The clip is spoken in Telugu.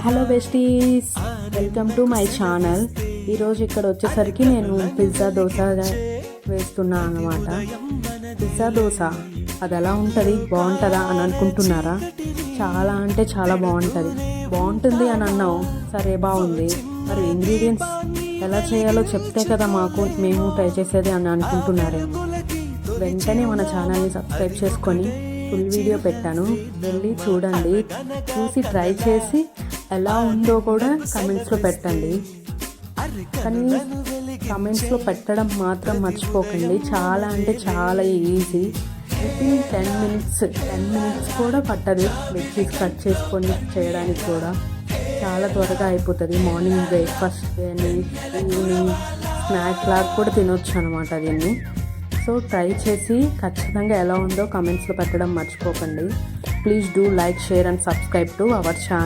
Hello besties, welcome to my channel. ఈరోజు ఇక్కడ వచ్చేసరికి నేను పిజ్జా దోశ వేస్తున్నా అన్నమాట. పిజ్జా దోశ అది ఎలా ఉంటుంది, బాగుంటుందా అని అనుకుంటున్నారా? చాలా అంటే చాలా బాగుంటుంది అని అన్నావు. సరే బాగుంది, మరి ఇంగ్రీడియంట్స్ ఎలా చేయాలో చెప్తే కదా మేము ట్రై చేసేది అని అనుకుంటున్నారేమో. వెంటనే మన ఛానల్ని సబ్స్క్రైబ్ చేసుకొని ఫుల్ వీడియో పెట్టాను, వెళ్ళి చూడండి. చూసి ట్రై చేసి ఎలా ఉందో కూడా కమెంట్స్లో పెట్టండి. కానీ కమెంట్స్లో పెట్టడం మాత్రం మర్చిపోకండి. చాలా అంటే చాలా ఈజీ. వితిన్ 10 మినిట్స్ కూడా పట్టదు. వెజ్జీస్ కట్ చేసుకొని చేయడానికి కూడా చాలా త్వరగా అయిపోతుంది. మార్నింగ్ బ్రేక్ఫాస్ట్ కానీ ఈవినింగ్ స్నాక్ లాగా కూడా తినొచ్చు అనమాట దీన్ని. సో ట్రై చేసి ఖచ్చితంగా ఎలా ఉందో కమెంట్స్లో పెట్టడం మర్చిపోకండి. Please do like, share and subscribe to our channel.